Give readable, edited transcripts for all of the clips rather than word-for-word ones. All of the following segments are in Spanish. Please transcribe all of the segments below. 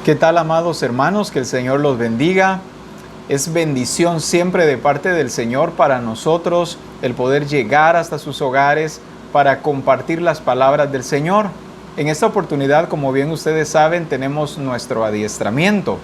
¿Qué tal, amados hermanos? Que el Señor los bendiga. Es bendición siempre de parte del Señor para nosotros el poder llegar hasta sus hogares para compartir las palabras del Señor. En esta oportunidad, como bien ustedes saben, tenemos nuestro adiestramiento.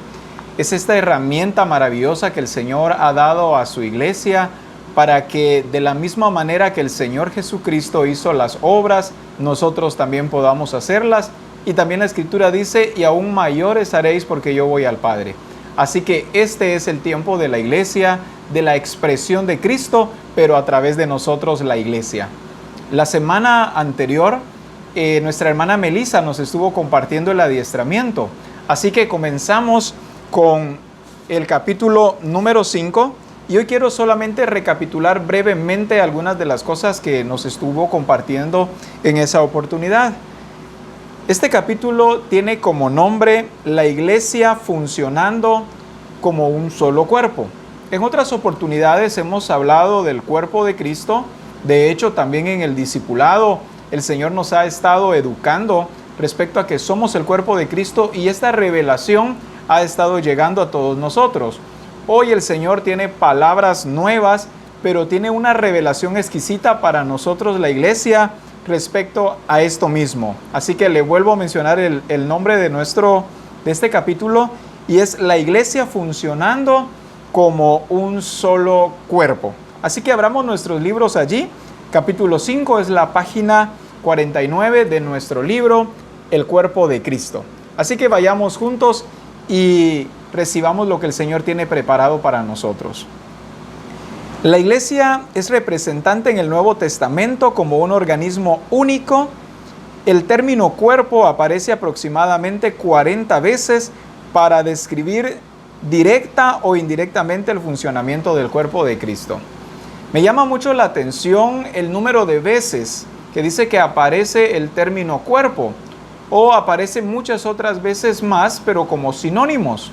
Es esta herramienta maravillosa que el Señor ha dado a su iglesia para que de la misma manera que el Señor Jesucristo hizo las obras, nosotros también podamos hacerlas. Y también la Escritura dice, y aún mayores haréis porque yo voy al Padre. Así que este es el tiempo de la iglesia, de la expresión de Cristo, pero a través de nosotros la iglesia. La semana anterior, nuestra hermana Melissa nos estuvo compartiendo el adiestramiento. Así que comenzamos con el capítulo número 5. Y hoy quiero solamente recapitular brevemente algunas de las cosas que nos estuvo compartiendo en esa oportunidad. Este capítulo tiene como nombre la iglesia funcionando como un solo cuerpo. En otras oportunidades hemos hablado del cuerpo de Cristo. De hecho, también en el discipulado el Señor nos ha estado educando respecto a que somos el cuerpo de Cristo y esta revelación ha estado llegando a todos nosotros. Hoy el Señor tiene palabras nuevas, pero tiene una revelación exquisita para nosotros, la iglesia, respecto a esto mismo. Así que le vuelvo a mencionar el nombre de este capítulo, y es la iglesia funcionando como un solo cuerpo. Así que abramos nuestros libros allí. Capítulo 5 es la página 49 de nuestro libro, El cuerpo de Cristo. Así que vayamos juntos y recibamos lo que el Señor tiene preparado para nosotros. La iglesia es representante en el Nuevo Testamento como un organismo único. El término cuerpo aparece aproximadamente 40 veces para describir directa o indirectamente el funcionamiento del cuerpo de Cristo. Me llama mucho la atención el número de veces que dice que aparece el término cuerpo, o aparece muchas otras veces más, pero como sinónimos.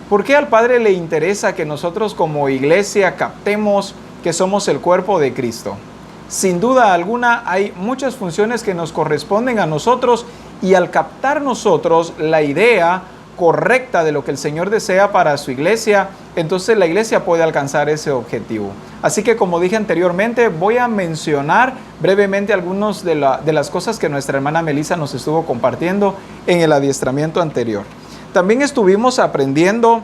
¿Por qué al Padre le interesa que nosotros como iglesia captemos que somos el cuerpo de Cristo? Sin duda alguna hay muchas funciones que nos corresponden a nosotros, y al captar nosotros la idea correcta de lo que el Señor desea para su iglesia, entonces la iglesia puede alcanzar ese objetivo. Así que, como dije anteriormente, voy a mencionar brevemente algunas de las cosas que nuestra hermana Melissa nos estuvo compartiendo en el adiestramiento anterior. También estuvimos aprendiendo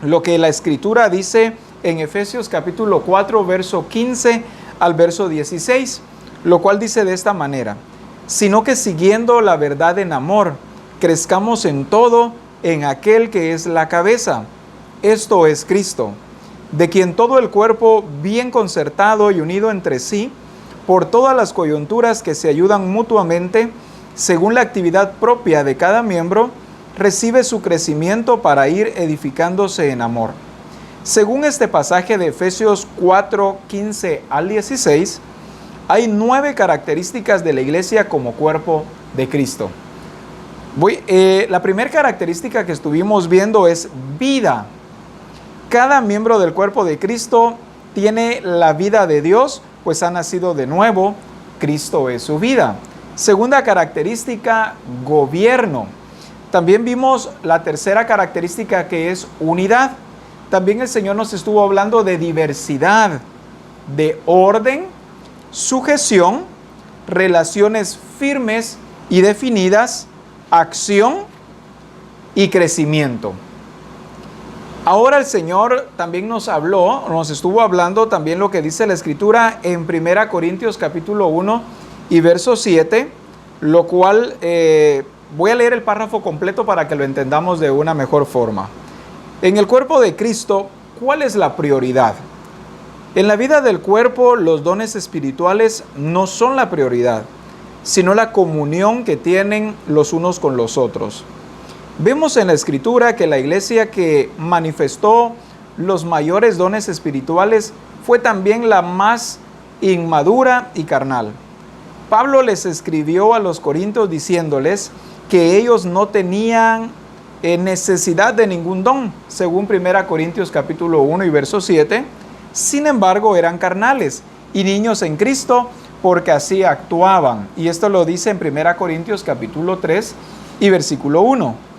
lo que la Escritura dice en Efesios capítulo 4, verso 15 al verso 16, lo cual dice de esta manera: sino que siguiendo la verdad en amor, crezcamos en todo en aquel que es la cabeza, esto es Cristo, de quien todo el cuerpo, bien concertado y unido entre sí, por todas las coyunturas que se ayudan mutuamente, según la actividad propia de cada miembro, recibe su crecimiento para ir edificándose en amor. Según este pasaje de Efesios 4, 15 al 16, hay 9 características de la iglesia como cuerpo de Cristo. La primera característica que estuvimos viendo es vida. Cada miembro del cuerpo de Cristo tiene la vida de Dios, pues ha nacido de nuevo. Cristo es su vida. Segunda característica, gobierno. También vimos la tercera característica, que es unidad. También el Señor nos estuvo hablando de diversidad, de orden, sujeción, relaciones firmes y definidas, acción y crecimiento. Ahora el Señor también nos estuvo hablando también lo que dice la Escritura en 1 Corintios capítulo 1 y verso 7, lo cual voy a leer el párrafo completo para que lo entendamos de una mejor forma. En el cuerpo de Cristo, ¿cuál es la prioridad? En la vida del cuerpo, los dones espirituales no son la prioridad, sino la comunión que tienen los unos con los otros. Vemos en la Escritura que la iglesia que manifestó los mayores dones espirituales fue también la más inmadura y carnal. Pablo les escribió a los corintios diciéndoles que ellos no tenían necesidad de ningún don, según 1 Corintios capítulo 1 y verso 7. Sin embargo, eran carnales y niños en Cristo, porque así actuaban. Y esto lo dice en 1 Corintios capítulo 3 y versículo 1.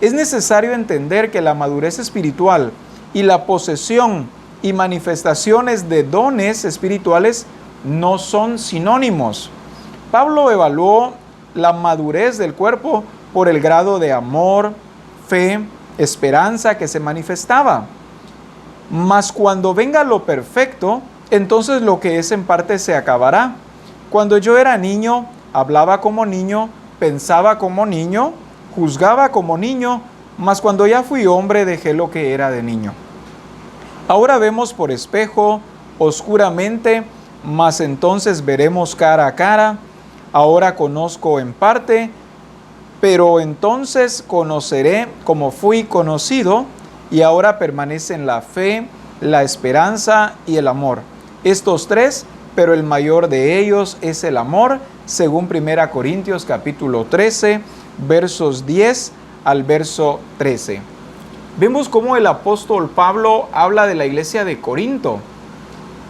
Es necesario entender que la madurez espiritual y la posesión y manifestaciones de dones espirituales no son sinónimos. Pablo evaluó la madurez del cuerpo por el grado de amor, fe, esperanza que se manifestaba. Mas cuando venga lo perfecto, entonces lo que es en parte se acabará. Cuando yo era niño, hablaba como niño, pensaba como niño, juzgaba como niño, mas cuando ya fui hombre dejé lo que era de niño. Ahora vemos por espejo, oscuramente, mas entonces veremos cara a cara. Ahora conozco en parte, pero entonces conoceré como fui conocido, y ahora permanecen la fe, la esperanza y el amor. Estos tres, pero el mayor de ellos es el amor, según 1 Corintios capítulo 13, versos 10 al verso 13. Vemos cómo el apóstol Pablo habla de la iglesia de Corinto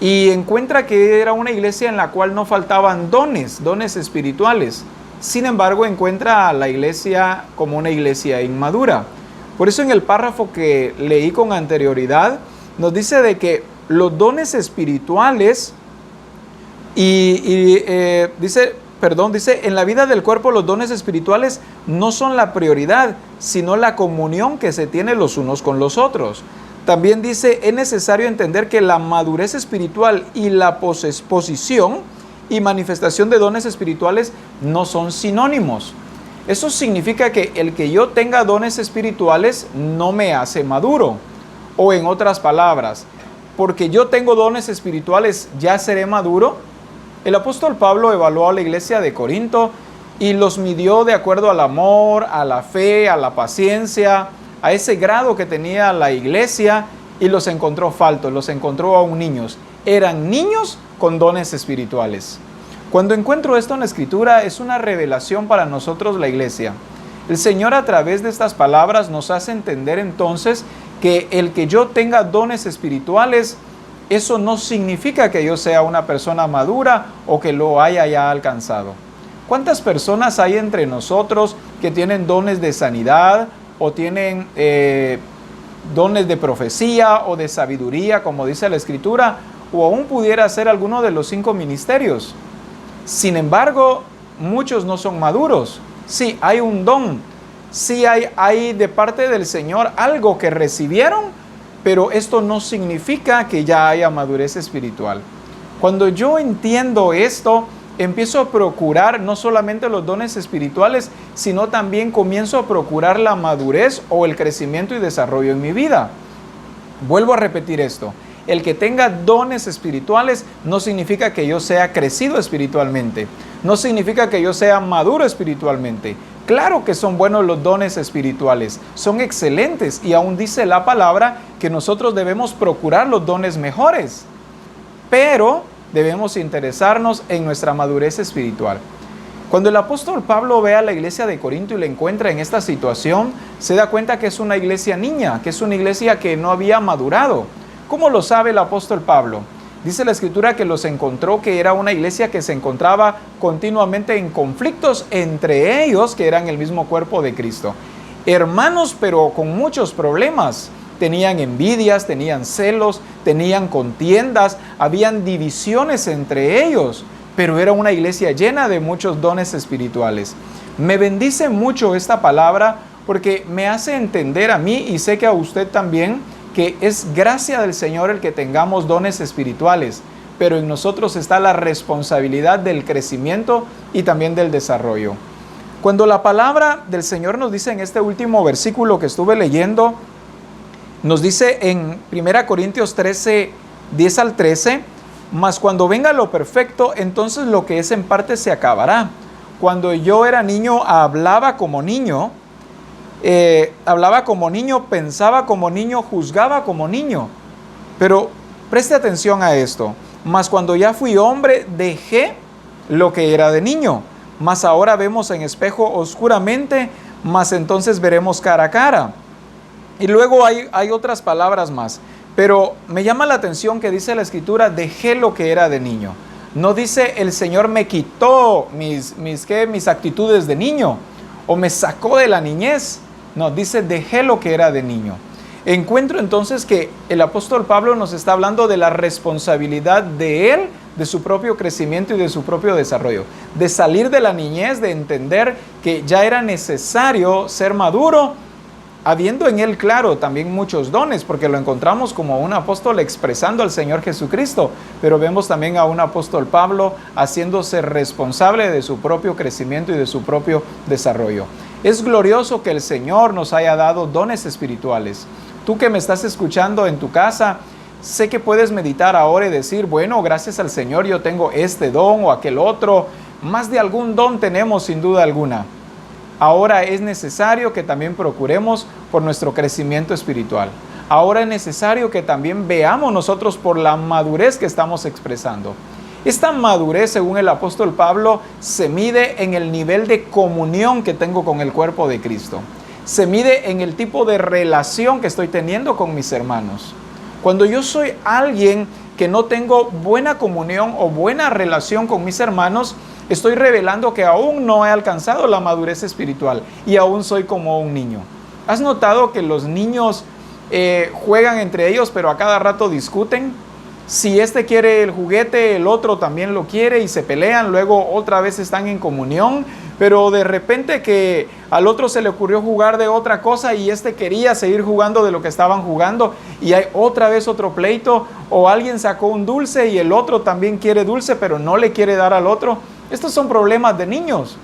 y encuentra que era una iglesia en la cual no faltaban dones espirituales. Sin embargo, encuentra a la iglesia como una iglesia inmadura. Por eso en el párrafo que leí con anterioridad, nos dice de que los dones espirituales dice, en la vida del cuerpo los dones espirituales no son la prioridad, sino la comunión que se tiene los unos con los otros. También dice, es necesario entender que la madurez espiritual y la posición y manifestación de dones espirituales no son sinónimos. Eso significa que el que yo tenga dones espirituales no me hace maduro. O en otras palabras, porque yo tengo dones espirituales, ¿ya seré maduro? El apóstol Pablo evaluó a la iglesia de Corinto y los midió de acuerdo al amor, a la fe, a la paciencia, a ese grado que tenía la iglesia, y los encontró faltos, los encontró aún niños. Eran niños con dones espirituales. Cuando encuentro esto en la Escritura, es una revelación para nosotros, la iglesia. El Señor, a través de estas palabras, nos hace entender entonces que el que yo tenga dones espirituales, eso no significa que yo sea una persona madura o que lo haya ya alcanzado. ¿Cuántas personas hay entre nosotros que tienen dones de sanidad o tienen dones de profecía o de sabiduría, como dice la Escritura, o aún pudiera ser alguno de los 5 ministerios? Sin embargo, muchos no son maduros. Sí, hay un don. Sí hay de parte del Señor algo que recibieron, pero esto no significa que ya haya madurez espiritual. Cuando yo entiendo esto, empiezo a procurar no solamente los dones espirituales, sino también comienzo a procurar la madurez o el crecimiento y desarrollo en mi vida. Vuelvo a repetir esto. El que tenga dones espirituales no significa que yo sea crecido espiritualmente. No significa que yo sea maduro espiritualmente. Claro que son buenos los dones espirituales, son excelentes, y aún dice la palabra que nosotros debemos procurar los dones mejores, pero debemos interesarnos en nuestra madurez espiritual. Cuando el apóstol Pablo ve a la iglesia de Corinto y la encuentra en esta situación, se da cuenta que es una iglesia niña, que es una iglesia que no había madurado. ¿Cómo lo sabe el apóstol Pablo? Dice la Escritura que los encontró, que era una iglesia que se encontraba continuamente en conflictos entre ellos, que eran el mismo cuerpo de Cristo. Hermanos, pero con muchos problemas. Tenían envidias, tenían celos, tenían contiendas, habían divisiones entre ellos, pero era una iglesia llena de muchos dones espirituales. Me bendice mucho esta palabra porque me hace entender a mí, y sé que a usted también, que es gracia del Señor el que tengamos dones espirituales, pero en nosotros está la responsabilidad del crecimiento y también del desarrollo. Cuando la palabra del Señor nos dice en este último versículo que estuve leyendo, nos dice en 1 Corintios 13, 10 al 13, mas cuando venga lo perfecto, entonces lo que es en parte se acabará. Cuando yo era niño, hablaba como niño, pensaba como niño, juzgaba como niño. Pero preste atención a esto. Mas cuando ya fui hombre, dejé lo que era de niño. Mas ahora vemos en espejo oscuramente, mas entonces veremos cara a cara. Y luego hay otras palabras más. Pero me llama la atención que dice la Escritura, dejé lo que era de niño. No dice el Señor me quitó mis actitudes de niño o me sacó de la niñez. No, dice dejé lo que era de niño. Encuentro entonces que el apóstol Pablo nos está hablando de la responsabilidad de él, de su propio crecimiento y de su propio desarrollo, de salir de la niñez, de entender que ya era necesario ser maduro, habiendo en él, claro, también muchos dones, porque lo encontramos como un apóstol expresando al Señor Jesucristo, pero vemos también a un apóstol Pablo haciéndose responsable de su propio crecimiento y de su propio desarrollo. Es glorioso que el Señor nos haya dado dones espirituales. Tú que me estás escuchando en tu casa, sé que puedes meditar ahora y decir, bueno, gracias al Señor yo tengo este don o aquel otro. Más de algún don tenemos sin duda alguna. Ahora es necesario que también procuremos por nuestro crecimiento espiritual. Ahora es necesario que también veamos nosotros por la madurez que estamos expresando. Esta madurez, según el apóstol Pablo, se mide en el nivel de comunión que tengo con el cuerpo de Cristo. Se mide en el tipo de relación que estoy teniendo con mis hermanos. Cuando yo soy alguien que no tengo buena comunión o buena relación con mis hermanos, estoy revelando que aún no he alcanzado la madurez espiritual y aún soy como un niño. ¿Has notado que los niños juegan entre ellos, pero a cada rato discuten? Si este quiere el juguete, el otro también lo quiere y se pelean, luego otra vez están en comunión, pero de repente que al otro se le ocurrió jugar de otra cosa y este quería seguir jugando de lo que estaban jugando y hay otra vez otro pleito, o alguien sacó un dulce y el otro también quiere dulce pero no le quiere dar al otro. Estos son problemas de niños.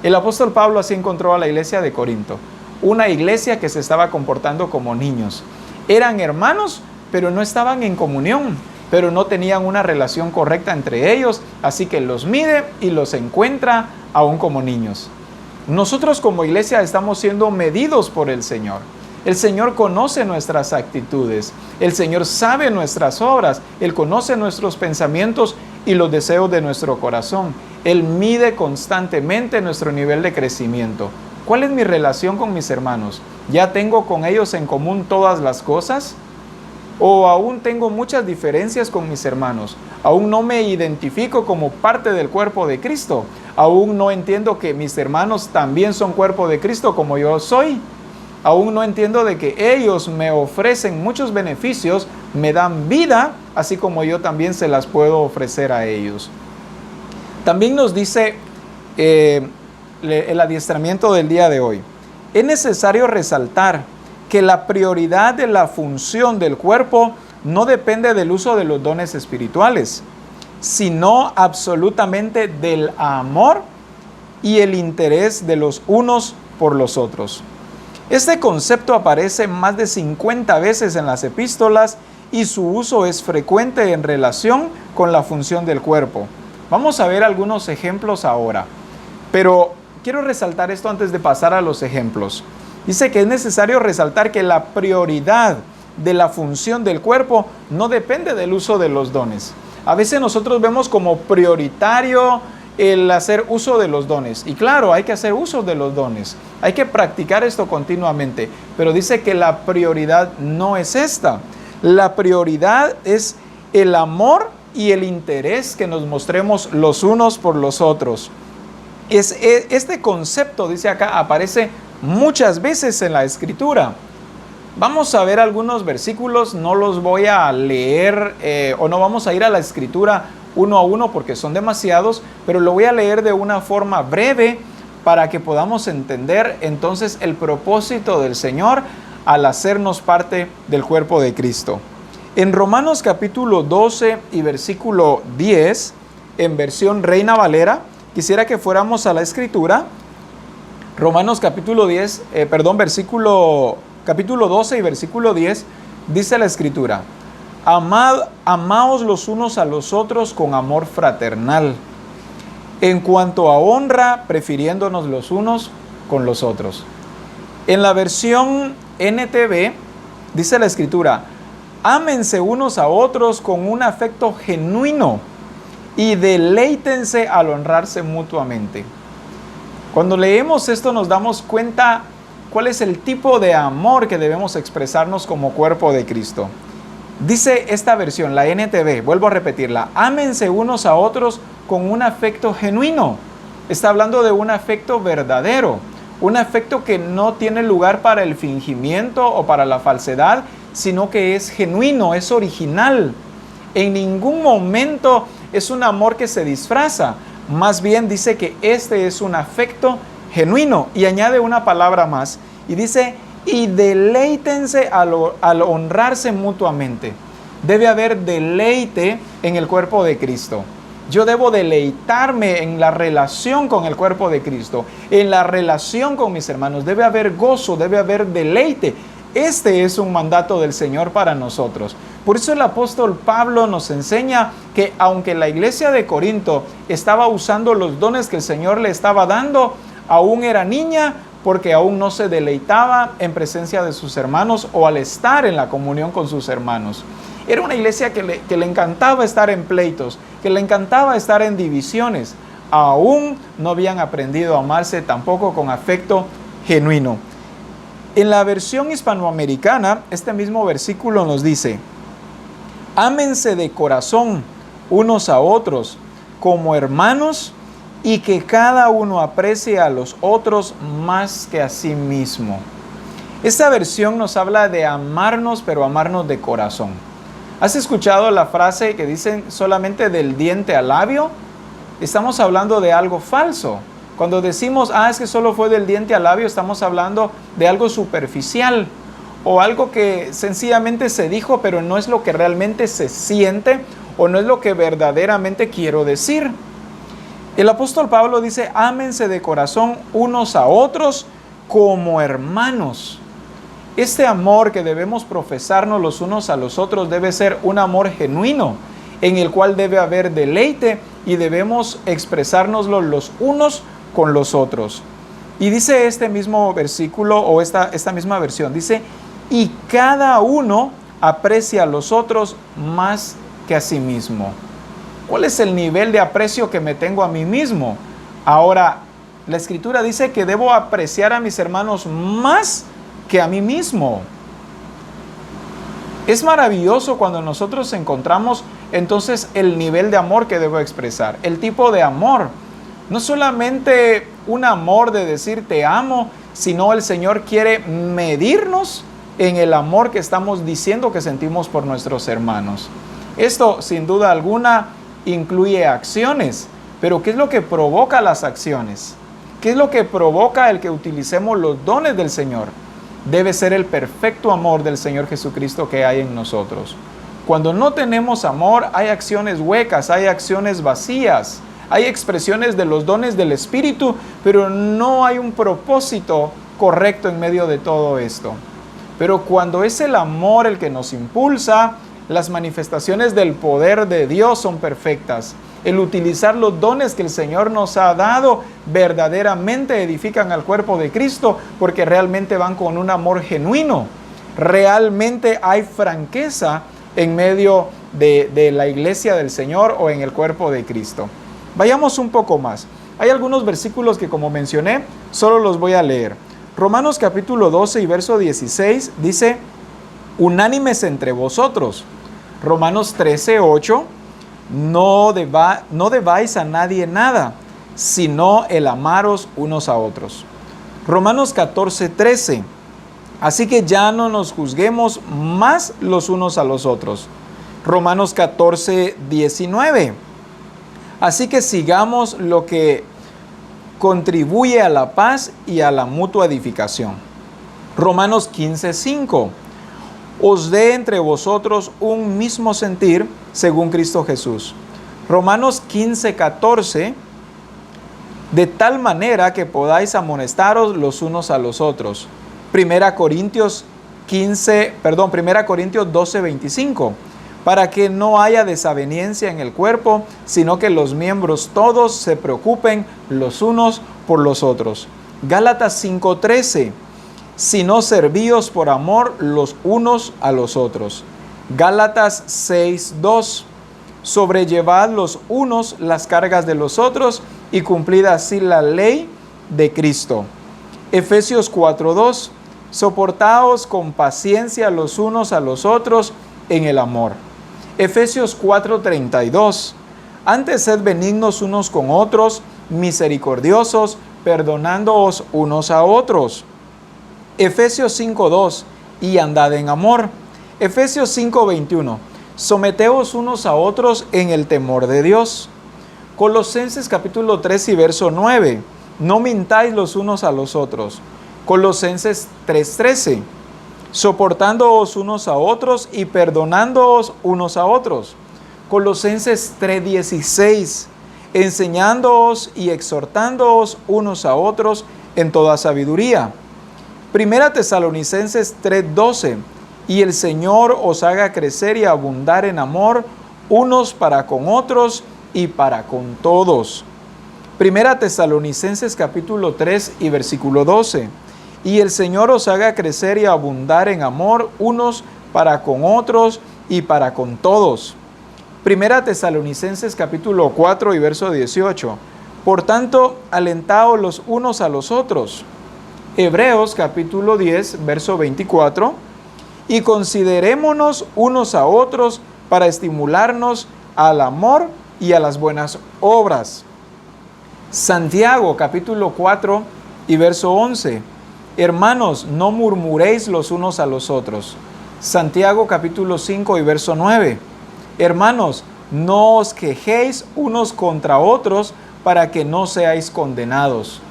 El apóstol Pablo así encontró a la iglesia de Corinto, una iglesia que se estaba comportando como niños. Eran hermanos, pero no estaban en comunión, pero no tenían una relación correcta entre ellos, así que los mide y los encuentra aún como niños. Nosotros como iglesia estamos siendo medidos por el Señor. El Señor conoce nuestras actitudes, el Señor sabe nuestras obras, Él conoce nuestros pensamientos y los deseos de nuestro corazón. Él mide constantemente nuestro nivel de crecimiento. ¿Cuál es mi relación con mis hermanos? ¿Ya tengo con ellos en común todas las cosas? ¿O aún tengo muchas diferencias con mis hermanos? ¿Aún no me identifico como parte del cuerpo de Cristo? ¿Aún no entiendo que mis hermanos también son cuerpo de Cristo como yo soy? Aún no entiendo de que ellos me ofrecen muchos beneficios, me dan vida, así como yo también se las puedo ofrecer a ellos. También nos dice el adiestramiento del día de hoy. Es necesario resaltar que la prioridad de la función del cuerpo no depende del uso de los dones espirituales, sino absolutamente del amor y el interés de los unos por los otros. Este concepto aparece más de 50 veces en las epístolas y su uso es frecuente en relación con la función del cuerpo. Vamos a ver algunos ejemplos ahora, pero quiero resaltar esto antes de pasar a los ejemplos. Dice que es necesario resaltar que la prioridad de la función del cuerpo no depende del uso de los dones. A veces nosotros vemos como prioritario el hacer uso de los dones. Y claro, hay que hacer uso de los dones. Hay que practicar esto continuamente. Pero dice que la prioridad no es esta. La prioridad es el amor y el interés que nos mostremos los unos por los otros. Este concepto, dice acá, aparece muchas veces en la Escritura. Vamos a ver algunos versículos, no los voy a leer o no vamos a ir a la Escritura uno a uno porque son demasiados, pero lo voy a leer de una forma breve para que podamos entender entonces el propósito del Señor al hacernos parte del cuerpo de Cristo. En Romanos capítulo 12 y versículo 10, en versión Reina Valera, quisiera que fuéramos a la Escritura. Romanos capítulo 12 y versículo 10, dice la Escritura: amaos los unos a los otros con amor fraternal, en cuanto a honra, prefiriéndonos los unos con los otros. En la versión NTV, dice la Escritura: ámense unos a otros con un afecto genuino y deleítense al honrarse mutuamente. Cuando leemos esto nos damos cuenta cuál es el tipo de amor que debemos expresarnos como cuerpo de Cristo. Dice esta versión, la NTV, vuelvo a repetirla: ámense unos a otros con un afecto genuino. Está hablando de un afecto verdadero, un afecto que no tiene lugar para el fingimiento o para la falsedad, sino que es genuino, es original. En ningún momento es un amor que se disfraza. Más bien dice que este es un afecto genuino. Y añade una palabra más. Y dice, y deleítense al honrarse mutuamente. Debe haber deleite en el cuerpo de Cristo. Yo debo deleitarme en la relación con el cuerpo de Cristo, en la relación con mis hermanos. Debe haber gozo, debe haber deleite. Este es un mandato del Señor para nosotros. Por eso el apóstol Pablo nos enseña que aunque la iglesia de Corinto estaba usando los dones que el Señor le estaba dando, aún era niña porque aún no se deleitaba en presencia de sus hermanos o al estar en la comunión con sus hermanos. Era una iglesia que le encantaba estar en pleitos, que le encantaba estar en divisiones. Aún no habían aprendido a amarse tampoco con afecto genuino. En la versión hispanoamericana, este mismo versículo nos dice, ámense de corazón unos a otros como hermanos y que cada uno aprecie a los otros más que a sí mismo. Esta versión nos habla de amarnos, pero amarnos de corazón. ¿Has escuchado la frase que dicen solamente del diente al labio? Estamos hablando de algo falso. Cuando decimos, es que solo fue del diente al labio, estamos hablando de algo superficial o algo que sencillamente se dijo, pero no es lo que realmente se siente o no es lo que verdaderamente quiero decir. El apóstol Pablo dice, ámense de corazón unos a otros como hermanos. Este amor que debemos profesarnos los unos a los otros debe ser un amor genuino, en el cual debe haber deleite y debemos expresárnoslo los unos con los otros. Y dice este mismo versículo o esta misma versión, dice, y cada uno aprecia a los otros más que a sí mismo. ¿Cuál es el nivel de aprecio que me tengo a mí mismo? Ahora, la Escritura dice que debo apreciar a mis hermanos más que a mí mismo. Es maravilloso cuando nosotros encontramos entonces el nivel de amor que debo expresar, el tipo de amor. No solamente un amor de decir te amo, sino el Señor quiere medirnos en el amor que estamos diciendo que sentimos por nuestros hermanos. Esto, sin duda alguna, incluye acciones. Pero ¿qué es lo que provoca las acciones? ¿Qué es lo que provoca el que utilicemos los dones del Señor? Debe ser el perfecto amor del Señor Jesucristo que hay en nosotros. Cuando no tenemos amor, hay acciones huecas, hay acciones vacías, hay expresiones de los dones del Espíritu, pero no hay un propósito correcto en medio de todo esto. Pero cuando es el amor el que nos impulsa, las manifestaciones del poder de Dios son perfectas. El utilizar los dones que el Señor nos ha dado verdaderamente edifican al cuerpo de Cristo porque realmente van con un amor genuino. Realmente hay franqueza en medio de la iglesia del Señor o en el cuerpo de Cristo. Vayamos un poco más. Hay algunos versículos que, como mencioné, solo los voy a leer. Romanos capítulo 12 y verso 16 dice, unánimes entre vosotros. Romanos 13, 8, no debáis a nadie nada, sino el amaros unos a otros. Romanos 14, 13, así que ya no nos juzguemos más los unos a los otros. Romanos 14, 19, así que sigamos lo que contribuye a la paz y a la mutua edificación. Romanos 15, 5, os dé entre vosotros un mismo sentir según Cristo Jesús. Romanos 15, 14, de tal manera que podáis amonestaros los unos a los otros. Primera Corintios 12, 25, para que no haya desaveniencia en el cuerpo, sino que los miembros todos se preocupen los unos por los otros. Gálatas 5, 13, sino servíos por amor los unos a los otros. Gálatas 6, 2, sobrellevad los unos las cargas de los otros y cumplid así la ley de Cristo. Efesios 4, 2, soportaos con paciencia los unos a los otros en el amor. Efesios 4, 32, antes sed benignos unos con otros, misericordiosos, perdonándoos unos a otros. Efesios 5:2, y andad en amor. Efesios 5:21, someteos unos a otros en el temor de Dios. Colosenses capítulo 3 y verso 9, no mintáis los unos a los otros. Colosenses 3:13, soportándoos unos a otros y perdonándoos unos a otros. Colosenses 3:16, enseñándoos y exhortándoos unos a otros en toda sabiduría. Primera Tesalonicenses 3:12, y el Señor os haga crecer y abundar en amor unos para con otros y para con todos. Primera Tesalonicenses capítulo 3 y versículo 12, y el Señor os haga crecer y abundar en amor unos para con otros y para con todos. Primera Tesalonicenses capítulo 4 y verso 18, por tanto, alentaos los unos a los otros. Hebreos capítulo 10, verso 24, y considerémonos unos a otros para estimularnos al amor y a las buenas obras. Santiago capítulo 4 y verso 11, hermanos, no murmuréis los unos a los otros. Santiago capítulo 5 y verso 9, hermanos, no os quejéis unos contra otros para que no seáis condenados.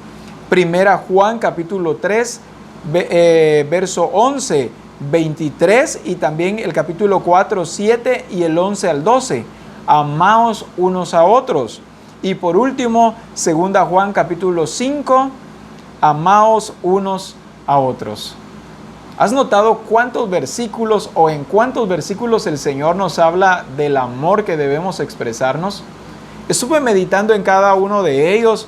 Primera Juan capítulo 3, verso 11, 23 y también el capítulo 4, 7 y el 11 al 12. Amaos unos a otros. Y por último, segunda Juan capítulo 5, amaos unos a otros. ¿Has notado cuántos versículos o en cuántos versículos el Señor nos habla del amor que debemos expresarnos? Estuve meditando en cada uno de ellos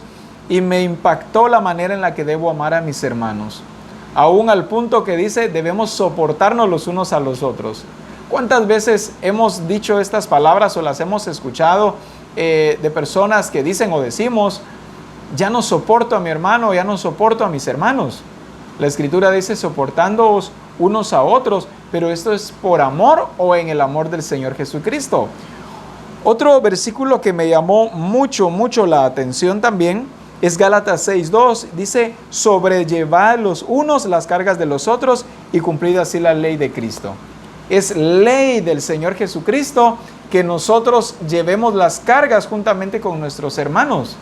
y me impactó la manera en la que debo amar a mis hermanos. Aún al punto que dice, debemos soportarnos los unos a los otros. ¿Cuántas veces hemos dicho estas palabras o las hemos escuchado de personas que dicen o decimos, ya no soporto a mi hermano, ya no soporto a mis hermanos? La Escritura dice, soportándoos unos a otros, pero esto es por amor o en el amor del Señor Jesucristo. Otro versículo que me llamó mucho la atención también es Gálatas 6:2, dice, sobrellevad los unos las cargas de los otros y cumplid así la ley de Cristo. Es ley del Señor Jesucristo que nosotros llevemos las cargas juntamente con nuestros hermanos.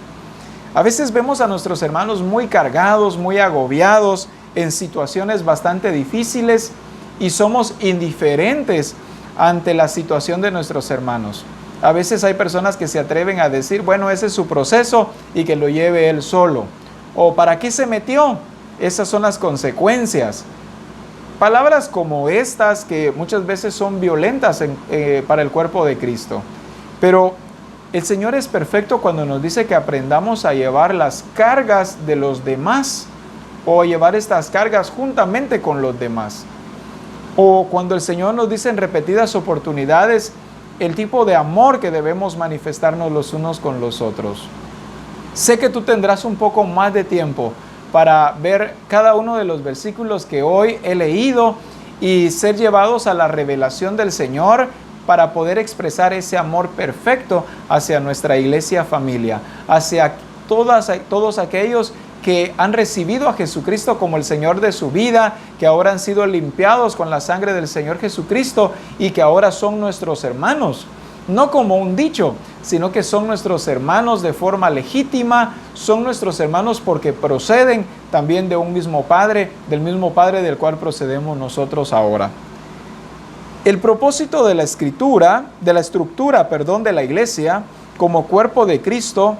A veces vemos a nuestros hermanos muy cargados, muy agobiados, en situaciones bastante difíciles y somos indiferentes ante la situación de nuestros hermanos. A veces hay personas que se atreven a decir, bueno, ese es su proceso y que lo lleve él solo. O ¿para qué se metió? Esas son las consecuencias. Palabras como estas que muchas veces son violentas para el cuerpo de Cristo. Pero el Señor es perfecto cuando nos dice que aprendamos a llevar las cargas de los demás o llevar estas cargas juntamente con los demás. O cuando el Señor nos dice en repetidas oportunidades el tipo de amor que debemos manifestarnos los unos con los otros. Sé que tú tendrás un poco más de tiempo para ver cada uno de los versículos que hoy he leído y ser llevados a la revelación del Señor para poder expresar ese amor perfecto hacia nuestra iglesia familia, hacia todos aquellos que han recibido a Jesucristo como el Señor de su vida, que ahora han sido limpiados con la sangre del Señor Jesucristo y que ahora son nuestros hermanos. No como un dicho, sino que son nuestros hermanos de forma legítima, son nuestros hermanos porque proceden también de un mismo Padre, del mismo Padre del cual procedemos nosotros ahora. El propósito de la estructura de la iglesia como cuerpo de Cristo,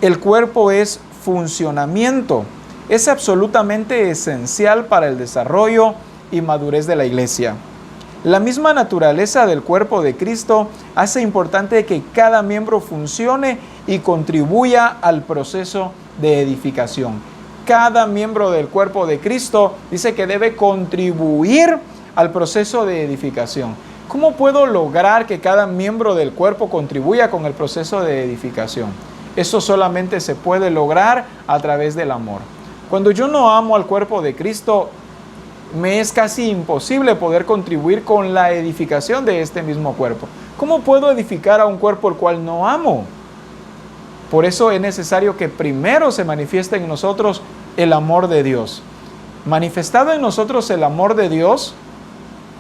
el cuerpo es funcionamiento. Es absolutamente esencial para el desarrollo y madurez de la iglesia. La misma naturaleza del cuerpo de Cristo hace importante que cada miembro funcione y contribuya al proceso de edificación. Cada miembro del cuerpo de Cristo dice que debe contribuir al proceso de edificación. ¿Cómo puedo lograr que cada miembro del cuerpo contribuya con el proceso de edificación? Eso solamente se puede lograr a través del amor. Cuando yo no amo al cuerpo de Cristo, me es casi imposible poder contribuir con la edificación de este mismo cuerpo. ¿Cómo puedo edificar a un cuerpo el cual no amo? Por eso es necesario que primero se manifieste en nosotros el amor de Dios. Manifestado en nosotros el amor de Dios,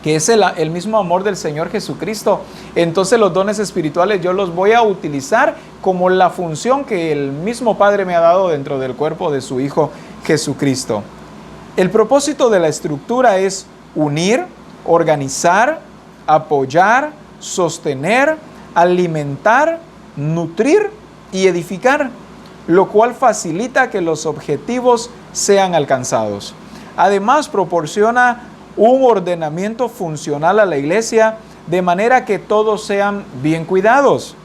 que es el mismo amor del Señor Jesucristo, entonces los dones espirituales yo los voy a utilizar como la función que el mismo Padre me ha dado dentro del cuerpo de su Hijo Jesucristo. El propósito de la estructura es unir, organizar, apoyar, sostener, alimentar, nutrir y edificar, lo cual facilita que los objetivos sean alcanzados. Además, proporciona un ordenamiento funcional a la iglesia de manera que todos sean bien cuidados,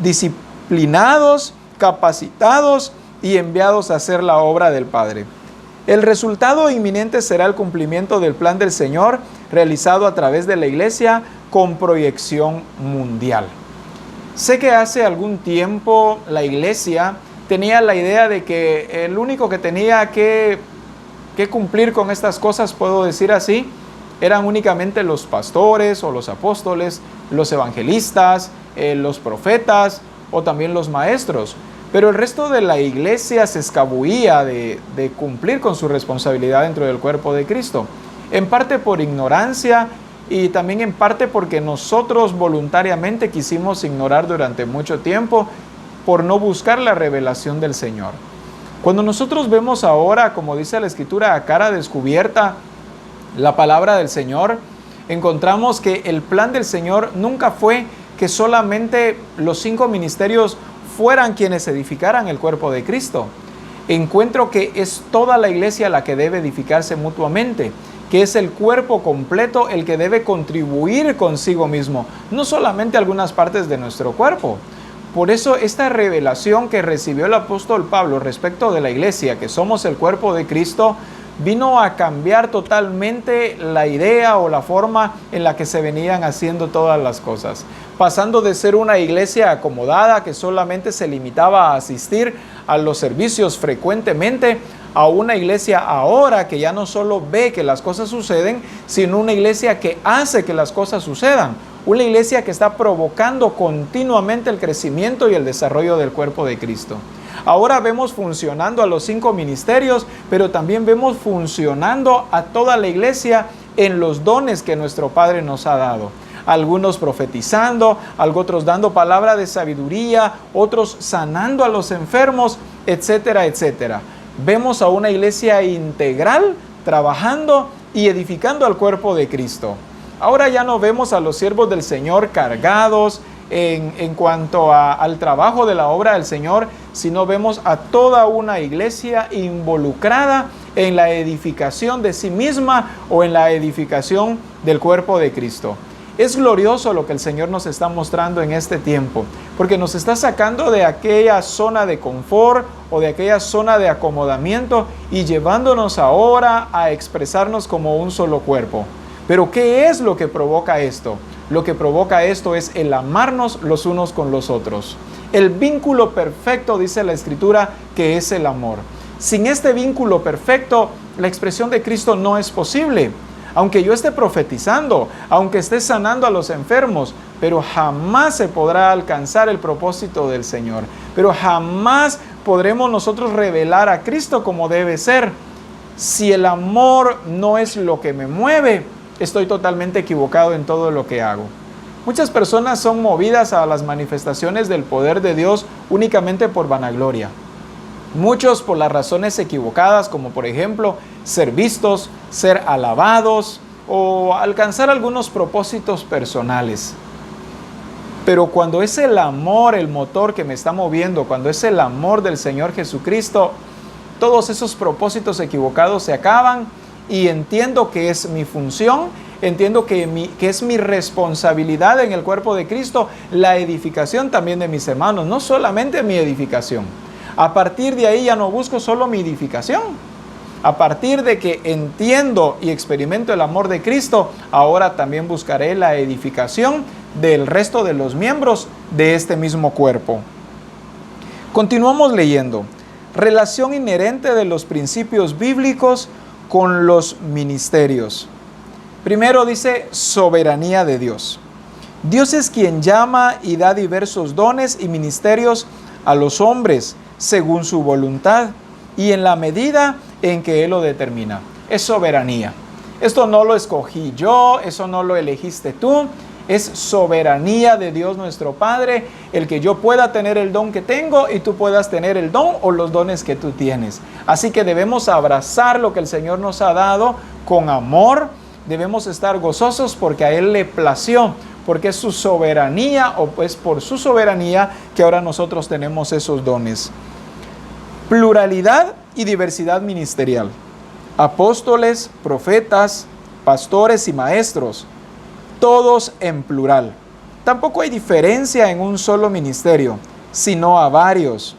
disciplinados, capacitados y enviados a hacer la obra del Padre. El resultado inminente será el cumplimiento del plan del Señor realizado a través de la iglesia con proyección mundial. Sé que hace algún tiempo la iglesia tenía la idea de que el único que tenía que cumplir con estas cosas, puedo decir así, eran únicamente los pastores o los apóstoles, los evangelistas, los profetas o también los maestros. Pero el resto de la iglesia se escabullía de cumplir con su responsabilidad dentro del cuerpo de Cristo. En parte por ignorancia y también en parte porque nosotros voluntariamente quisimos ignorar durante mucho tiempo por no buscar la revelación del Señor. Cuando nosotros vemos ahora, como dice la Escritura, a cara descubierta la palabra del Señor, encontramos que el plan del Señor nunca fue que solamente los 5 ministerios fueran quienes edificaran el cuerpo de Cristo. Encuentro que es toda la iglesia la que debe edificarse mutuamente, que es el cuerpo completo el que debe contribuir consigo mismo, no solamente algunas partes de nuestro cuerpo. Por eso esta revelación que recibió el apóstol Pablo respecto de la iglesia, que somos el cuerpo de Cristo, vino a cambiar totalmente la idea o la forma en la que se venían haciendo todas las cosas, pasando de ser una iglesia acomodada que solamente se limitaba a asistir a los servicios frecuentemente, a una iglesia ahora que ya no solo ve que las cosas suceden, sino una iglesia que hace que las cosas sucedan, una iglesia que está provocando continuamente el crecimiento y el desarrollo del cuerpo de Cristo. Ahora vemos funcionando a los 5 ministerios, pero también vemos funcionando a toda la iglesia en los dones que nuestro Padre nos ha dado. Algunos profetizando, otros dando palabra de sabiduría, otros sanando a los enfermos, etcétera, etcétera. Vemos a una iglesia integral trabajando y edificando al cuerpo de Cristo. Ahora ya no vemos a los siervos del Señor cargados en cuanto al trabajo de la obra del Señor, sino vemos a toda una iglesia involucrada en la edificación de sí misma o en la edificación del cuerpo de Cristo. Es glorioso lo que el Señor nos está mostrando en este tiempo, porque nos está sacando de aquella zona de confort o de aquella zona de acomodamiento y llevándonos ahora a expresarnos como un solo cuerpo. Pero ¿qué es lo que provoca esto? Lo que provoca esto es el amarnos los unos con los otros. El vínculo perfecto, dice la Escritura, que es el amor. Sin este vínculo perfecto, la expresión de Cristo no es posible. Aunque yo esté profetizando, aunque esté sanando a los enfermos, pero jamás se podrá alcanzar el propósito del Señor. Pero jamás podremos nosotros revelar a Cristo como debe ser. Si el amor no es lo que me mueve, estoy totalmente equivocado en todo lo que hago. Muchas personas son movidas a las manifestaciones del poder de Dios únicamente por vanagloria. Muchos por las razones equivocadas, como por ejemplo ser vistos, ser alabados o alcanzar algunos propósitos personales. Pero cuando es el amor el motor que me está moviendo, cuando es el amor del Señor Jesucristo, todos esos propósitos equivocados se acaban y entiendo que es mi función, entiendo que es mi responsabilidad en el cuerpo de Cristo, la edificación también de mis hermanos, no solamente mi edificación. A partir de ahí ya no busco solo mi edificación. A partir de que entiendo y experimento el amor de Cristo, ahora también buscaré la edificación del resto de los miembros de este mismo cuerpo. Continuamos leyendo. Relación inherente de los principios bíblicos con los ministerios. Primero dice soberanía de Dios. Dios es quien llama y da diversos dones y ministerios a los hombres según su voluntad y en la medida en que Él lo determina. Es soberanía. Esto no lo escogí yo, eso no lo elegiste tú. Es soberanía de Dios nuestro Padre, el que yo pueda tener el don que tengo y tú puedas tener el don o los dones que tú tienes. Así que debemos abrazar lo que el Señor nos ha dado con amor. Debemos estar gozosos porque a Él le plació, porque es su soberanía o es por su soberanía que ahora nosotros tenemos esos dones. Pluralidad y diversidad ministerial. Apóstoles, profetas, pastores y maestros. Todos en plural. Tampoco hay diferencia en un solo ministerio, sino a varios.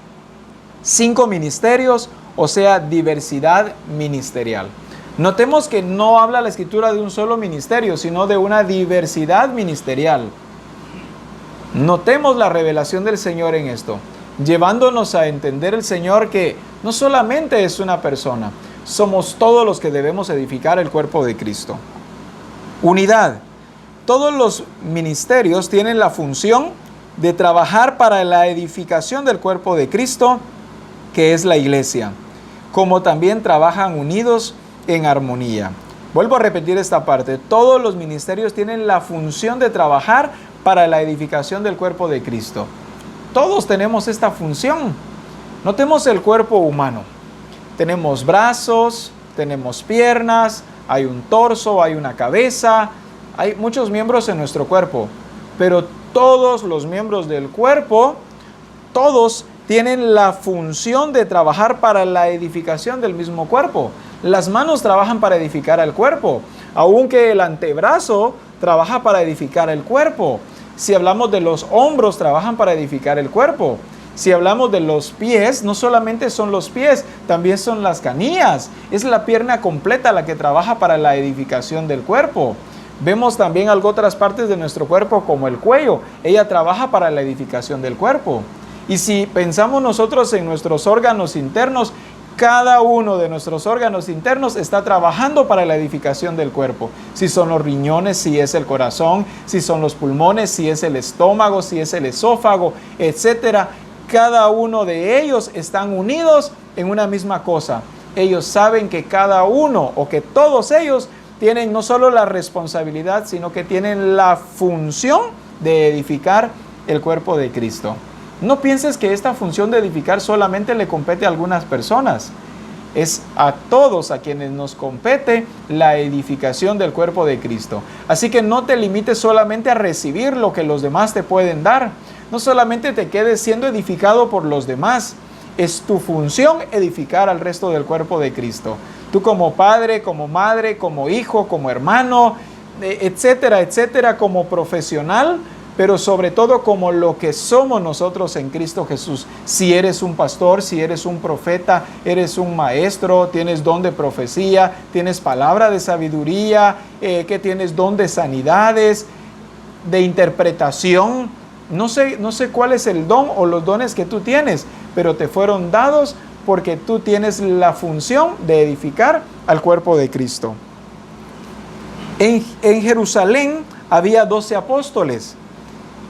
5 ministerios, o sea, diversidad ministerial. Notemos que no habla la Escritura de un solo ministerio, sino de una diversidad ministerial. Notemos la revelación del Señor en esto, llevándonos a entender el Señor que no solamente es una persona, somos todos los que debemos edificar el cuerpo de Cristo. Unidad. Todos los ministerios tienen la función de trabajar para la edificación del cuerpo de Cristo, que es la iglesia, como también trabajan unidos en armonía. Vuelvo a repetir esta parte. Todos los ministerios tienen la función de trabajar para la edificación del cuerpo de Cristo. Todos tenemos esta función. Notemos el cuerpo humano. Tenemos brazos, tenemos piernas, hay un torso, hay una cabeza. Hay muchos miembros en nuestro cuerpo, pero todos los miembros del cuerpo, todos tienen la función de trabajar para la edificación del mismo cuerpo. Las manos trabajan para edificar al cuerpo, aunque el antebrazo trabaja para edificar el cuerpo. Si hablamos de los hombros, trabajan para edificar el cuerpo. Si hablamos de los pies, no solamente son los pies, también son las canillas. Es la pierna completa la que trabaja para la edificación del cuerpo. Vemos también otras partes de nuestro cuerpo como el cuello. Ella trabaja para la edificación del cuerpo. Y si pensamos nosotros en nuestros órganos internos, cada uno de nuestros órganos internos está trabajando para la edificación del cuerpo. Si son los riñones, si es el corazón, si son los pulmones, si es el estómago, si es el esófago, etc. Cada uno de ellos están unidos en una misma cosa. Ellos saben que cada uno o que todos ellos tienen no solo la responsabilidad, sino que tienen la función de edificar el cuerpo de Cristo. No pienses que esta función de edificar solamente le compete a algunas personas. Es a todos a quienes nos compete la edificación del cuerpo de Cristo. Así que no te limites solamente a recibir lo que los demás te pueden dar. No solamente te quedes siendo edificado por los demás. Es tu función edificar al resto del cuerpo de Cristo. Tú como padre, como madre, como hijo, como hermano, etcétera, etcétera, como profesional, pero sobre todo como lo que somos nosotros en Cristo Jesús. Si eres un pastor, si eres un profeta, eres un maestro, tienes don de profecía, tienes palabra de sabiduría, que tienes don de sanidades, de interpretación. No sé cuál es el don o los dones que tú tienes, pero te fueron dados porque tú tienes la función de edificar al cuerpo de Cristo. En Jerusalén había 12 apóstoles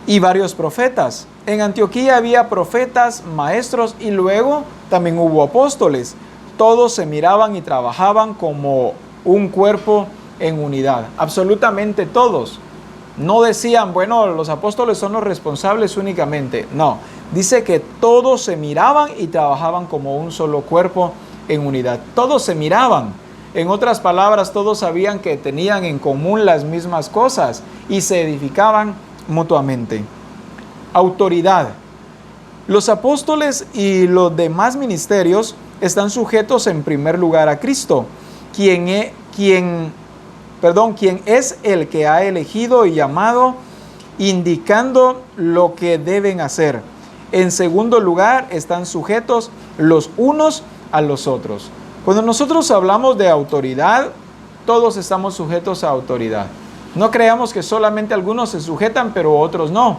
y varios profetas. En Antioquía había profetas, maestros y luego también hubo apóstoles. Todos se miraban y trabajaban como un cuerpo en unidad. Absolutamente todos. No decían, bueno, los apóstoles son los responsables únicamente. No, dice que todos se miraban y trabajaban como un solo cuerpo en unidad. Todos se miraban. En otras palabras, todos sabían que tenían en común las mismas cosas y se edificaban mutuamente. Autoridad. Los apóstoles y los demás ministerios están sujetos en primer lugar a Cristo, quien es el que ha elegido y llamado, indicando lo que deben hacer. En segundo lugar, están sujetos los unos a los otros. Cuando nosotros hablamos de autoridad, todos estamos sujetos a autoridad. No creamos que solamente algunos se sujetan, pero otros no.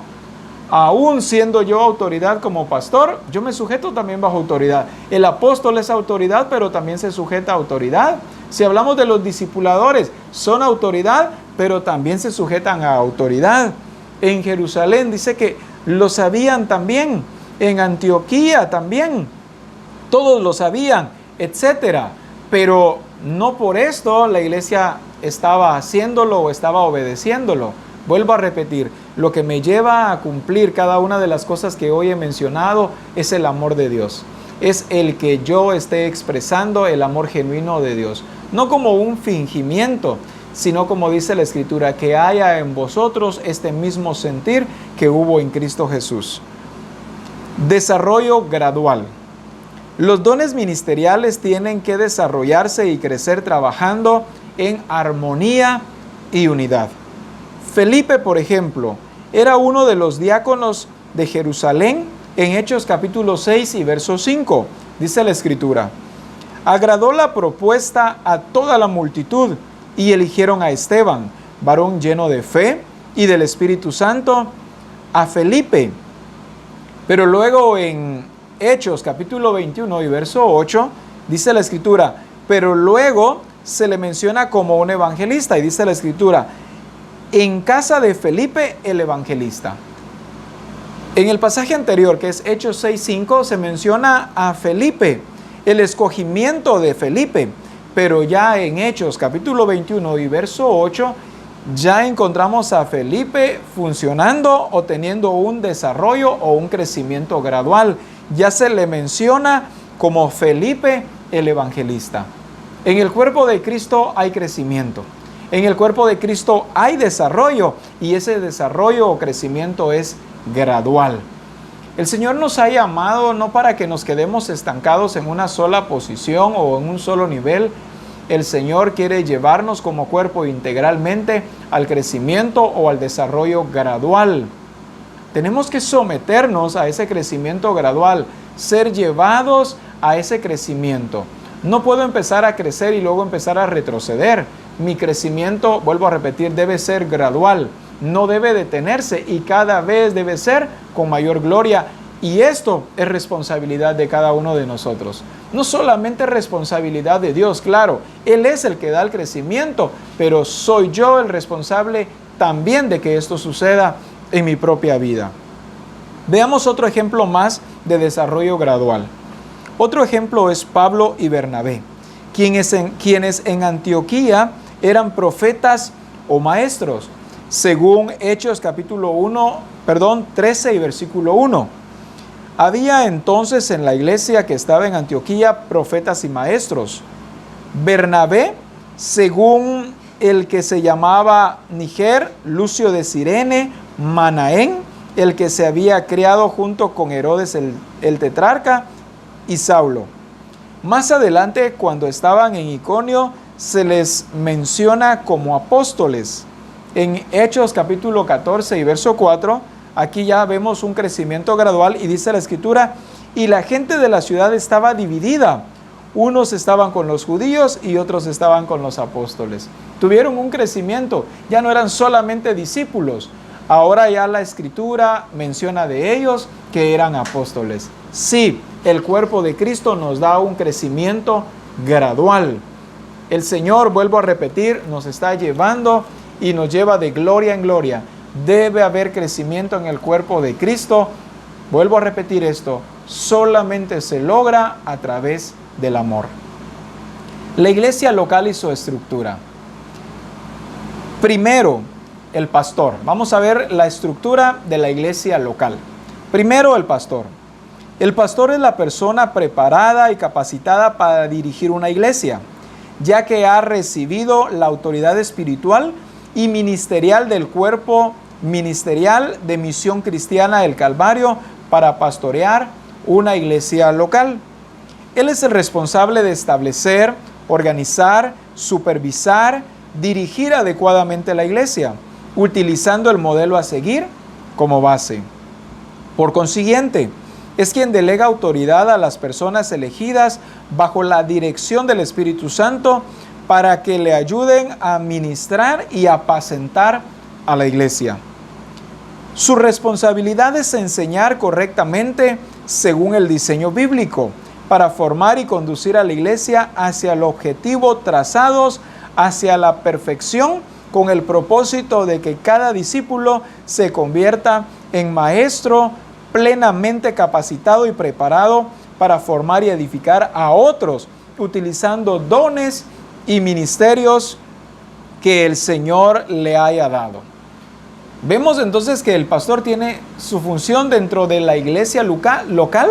Aún siendo yo autoridad como pastor, yo me sujeto también bajo autoridad. El apóstol es autoridad, pero también se sujeta a autoridad. Si hablamos de los discipuladores, son autoridad, pero también se sujetan a autoridad. En Jerusalén dice que lo sabían también. en Antioquía también, todos lo sabían, etcétera. Pero no por esto la iglesia estaba haciéndolo o estaba obedeciéndolo. Vuelvo a repetir, lo que me lleva a cumplir cada una de las cosas que hoy he mencionado es el amor de Dios. Es el que yo esté expresando el amor genuino de Dios. No como un fingimiento, sino como dice la Escritura, que haya en vosotros este mismo sentir que hubo en Cristo Jesús. Desarrollo gradual. Los dones ministeriales tienen que desarrollarse y crecer trabajando en armonía y unidad. Felipe, por ejemplo, era uno de los diáconos de Jerusalén en Hechos capítulo 6 y verso 5. Dice la Escritura: agradó la propuesta a toda la multitud y eligieron a Esteban, varón lleno de fe y del Espíritu Santo, a Felipe. Pero luego en Hechos capítulo 21 y verso 8, dice la Escritura, pero luego se le menciona como un evangelista y dice la Escritura, en casa de Felipe el evangelista. En el pasaje anterior, que es Hechos 6:5, se menciona a Felipe, el escogimiento de Felipe, pero ya en Hechos capítulo 21 y verso 8, ya encontramos a Felipe funcionando o teniendo un desarrollo o un crecimiento gradual. Ya se le menciona como Felipe el evangelista. En el cuerpo de Cristo hay crecimiento. En el cuerpo de Cristo hay desarrollo y ese desarrollo o crecimiento es gradual. El Señor nos ha llamado no para que nos quedemos estancados en una sola posición o en un solo nivel. El Señor quiere llevarnos como cuerpo integralmente al crecimiento o al desarrollo gradual. Tenemos que someternos a ese crecimiento gradual, ser llevados a ese crecimiento. No puedo empezar a crecer y luego empezar a retroceder. Mi crecimiento, vuelvo a repetir, debe ser gradual, no debe detenerse y cada vez debe ser con mayor gloria. Y esto es responsabilidad de cada uno de nosotros. No solamente responsabilidad de Dios, claro, Él es el que da el crecimiento, pero soy yo el responsable también de que esto suceda en mi propia vida. Veamos otro ejemplo más de desarrollo gradual. Otro ejemplo es Pablo y Bernabé, quienes en Antioquía eran profetas o maestros, según Hechos capítulo 13 y versículo 1. Había entonces en la iglesia que estaba en Antioquía profetas y maestros. Bernabé, según el que se llamaba Níger, Lucio de Cirene, Manaén, el que se había criado junto con Herodes el tetrarca, y Saulo. Más adelante, cuando estaban en Iconio, se les menciona como apóstoles. En Hechos capítulo 14 y verso 4, aquí ya vemos un crecimiento gradual y dice la Escritura, y la gente de la ciudad estaba dividida. Unos estaban con los judíos y otros estaban con los apóstoles. Tuvieron un crecimiento, ya no eran solamente discípulos. Ahora ya la Escritura menciona de ellos que eran apóstoles. Sí, el cuerpo de Cristo nos da un crecimiento gradual. El Señor, vuelvo a repetir, nos está llevando y nos lleva de gloria en gloria. Debe haber crecimiento en el cuerpo de Cristo. Vuelvo a repetir esto, solamente se logra a través del amor. La iglesia local y su estructura. Primero, el pastor. Vamos a ver la estructura de la iglesia local. Primero, el pastor. El pastor es la persona preparada y capacitada para dirigir una iglesia, ya que ha recibido la autoridad espiritual y ministerial del cuerpo ministerial de Misión Cristiana del Calvario para pastorear una iglesia local. Él es el responsable de establecer, organizar, supervisar, dirigir adecuadamente la iglesia, utilizando el modelo a seguir como base. Por consiguiente, es quien delega autoridad a las personas elegidas bajo la dirección del Espíritu Santo para que le ayuden a ministrar y apacentar a la iglesia. Su responsabilidad es enseñar correctamente según el diseño bíblico para formar y conducir a la iglesia hacia el objetivo trazados hacia la perfección con el propósito de que cada discípulo se convierta en maestro plenamente capacitado y preparado para formar y edificar a otros, utilizando dones y ministerios que el Señor le haya dado. Vemos entonces que el pastor tiene su función dentro de la iglesia local,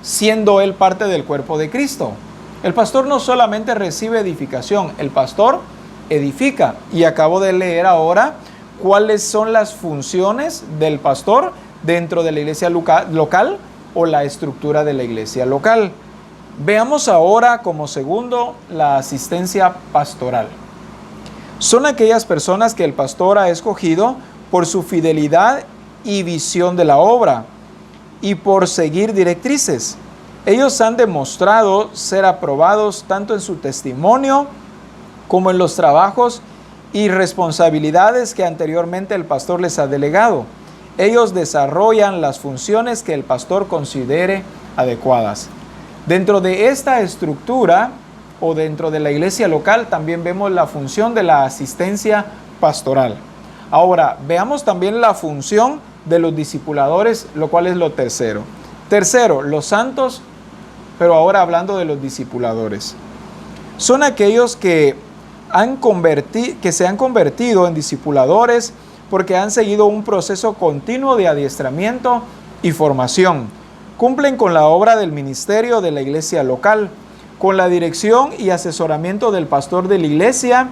siendo él parte del cuerpo de Cristo. El pastor no solamente recibe edificación, el pastor edifica. Y acabo de leer ahora cuáles son las funciones del pastor dentro de la iglesia local o la estructura de la iglesia local. Veamos ahora como segundo la asistencia pastoral. Son aquellas personas que el pastor ha escogido por su fidelidad y visión de la obra y por seguir directrices. Ellos han demostrado ser aprobados tanto en su testimonio como en los trabajos y responsabilidades que anteriormente el pastor les ha delegado. Ellos desarrollan las funciones que el pastor considere adecuadas. Dentro de esta estructura o dentro de la iglesia local también vemos la función de la asistencia pastoral. Ahora, veamos también la función de los discipuladores, lo cual es lo tercero. Tercero, los santos, pero ahora hablando de los discipuladores. Son aquellos que se han convertido en discipuladores porque han seguido un proceso continuo de adiestramiento y formación. Cumplen con la obra del ministerio de la iglesia local, con la dirección y asesoramiento del pastor de la iglesia,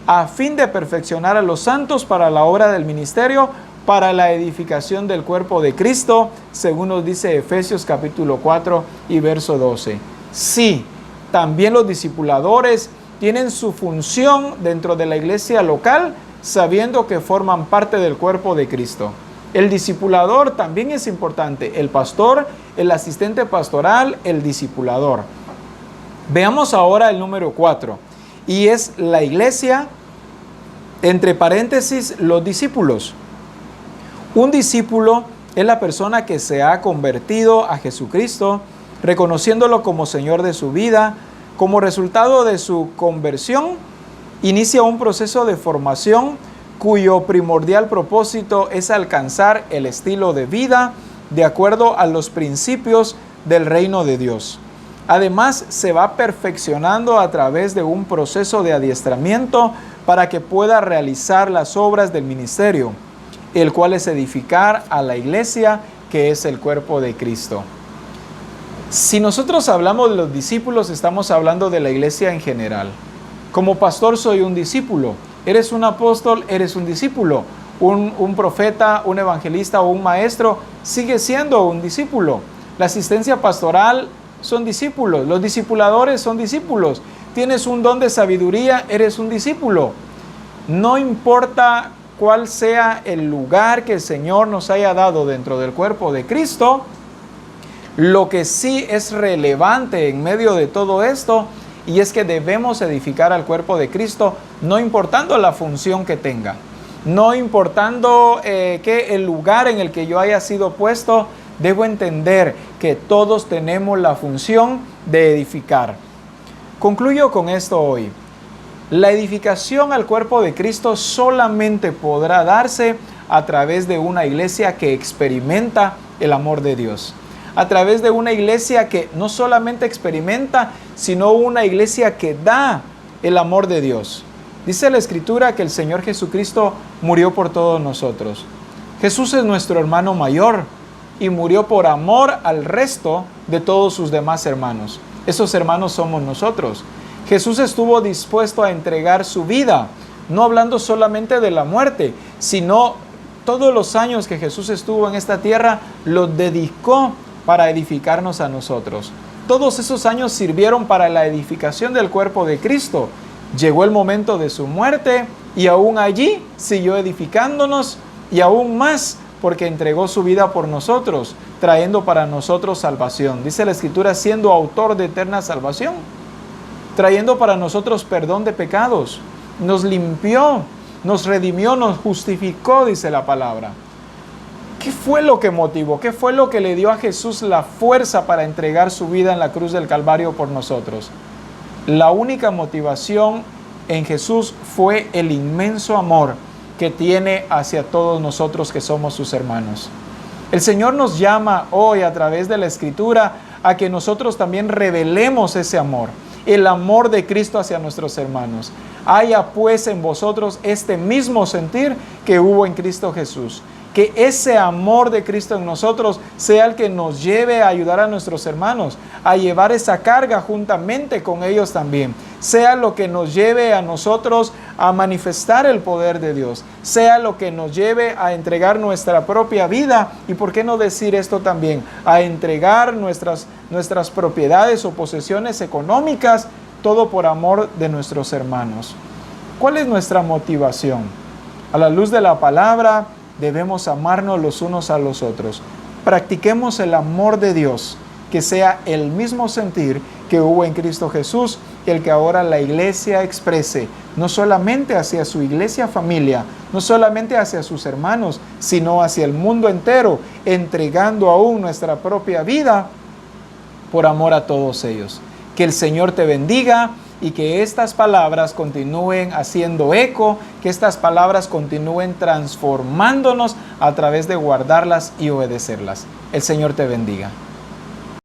a fin de perfeccionar a los santos para la obra del ministerio, para la edificación del cuerpo de Cristo, según nos dice Efesios capítulo 4 y verso 12. Sí, también los discipuladores tienen su función dentro de la iglesia local, sabiendo que forman parte del cuerpo de Cristo. El discipulador también es importante, el pastor, el asistente pastoral, el discipulador. Veamos ahora el número 4, y es la iglesia, entre paréntesis, los discípulos. Un discípulo es la persona que se ha convertido a Jesucristo, reconociéndolo como Señor de su vida. Como resultado de su conversión, inicia un proceso de formación cuyo primordial propósito es alcanzar el estilo de vida de acuerdo a los principios del reino de Dios. Además, se va perfeccionando a través de un proceso de adiestramiento para que pueda realizar las obras del ministerio, el cual es edificar a la iglesia, que es el cuerpo de Cristo. Si nosotros hablamos de los discípulos, estamos hablando de la iglesia en general. Como pastor soy un discípulo. Eres un apóstol, eres un discípulo. Un profeta, un evangelista o un maestro sigue siendo un discípulo. La asistencia pastoral son discípulos. Los discipuladores son discípulos. Tienes un don de sabiduría, eres un discípulo. No importa cuál sea el lugar que el Señor nos haya dado dentro del cuerpo de Cristo, lo que sí es relevante en medio de todo esto, y es que debemos edificar al cuerpo de Cristo, no importando la función que tenga, no importando que el lugar en el que yo haya sido puesto. Debo entender que todos tenemos la función de edificar. Concluyo con esto hoy. La edificación al cuerpo de Cristo solamente podrá darse a través de una iglesia que experimenta el amor de Dios. A través de una iglesia que no solamente experimenta, sino una iglesia que da el amor de Dios. Dice la Escritura que el Señor Jesucristo murió por todos nosotros. Jesús es nuestro hermano mayor y murió por amor al resto de todos sus demás hermanos. Esos hermanos somos nosotros. Jesús estuvo dispuesto a entregar su vida, no hablando solamente de la muerte, sino todos los años que Jesús estuvo en esta tierra, los dedicó para edificarnos a nosotros. Todos esos años sirvieron para la edificación del cuerpo de Cristo. Llegó el momento de su muerte y aún allí siguió edificándonos y aún más porque entregó su vida por nosotros, trayendo para nosotros salvación. Dice la Escritura, siendo autor de eterna salvación, trayendo para nosotros perdón de pecados. Nos limpió, nos redimió, nos justificó, dice la palabra. ¿Qué fue lo que motivó? ¿Qué fue lo que le dio a Jesús la fuerza para entregar su vida en la cruz del Calvario por nosotros? La única motivación en Jesús fue el inmenso amor que tiene hacia todos nosotros que somos sus hermanos. El Señor nos llama hoy a través de la Escritura a que nosotros también revelemos ese amor, el amor de Cristo hacia nuestros hermanos. Haya pues en vosotros este mismo sentir que hubo en Cristo Jesús. Que ese amor de Cristo en nosotros sea el que nos lleve a ayudar a nuestros hermanos, a llevar esa carga juntamente con ellos también. Sea lo que nos lleve a nosotros a manifestar el poder de Dios. Sea lo que nos lleve a entregar nuestra propia vida. Y por qué no decir esto también, a entregar nuestras propiedades o posesiones económicas, todo por amor de nuestros hermanos. ¿Cuál es nuestra motivación? A la luz de la palabra, debemos amarnos los unos a los otros. Practiquemos el amor de Dios, que sea el mismo sentir que hubo en Cristo Jesús, y el que ahora la iglesia exprese, no solamente hacia su iglesia familia, no solamente hacia sus hermanos, sino hacia el mundo entero, entregando aún nuestra propia vida por amor a todos ellos. Que el Señor te bendiga y que estas palabras continúen haciendo eco, que estas palabras continúen transformándonos a través de guardarlas y obedecerlas. El Señor te bendiga.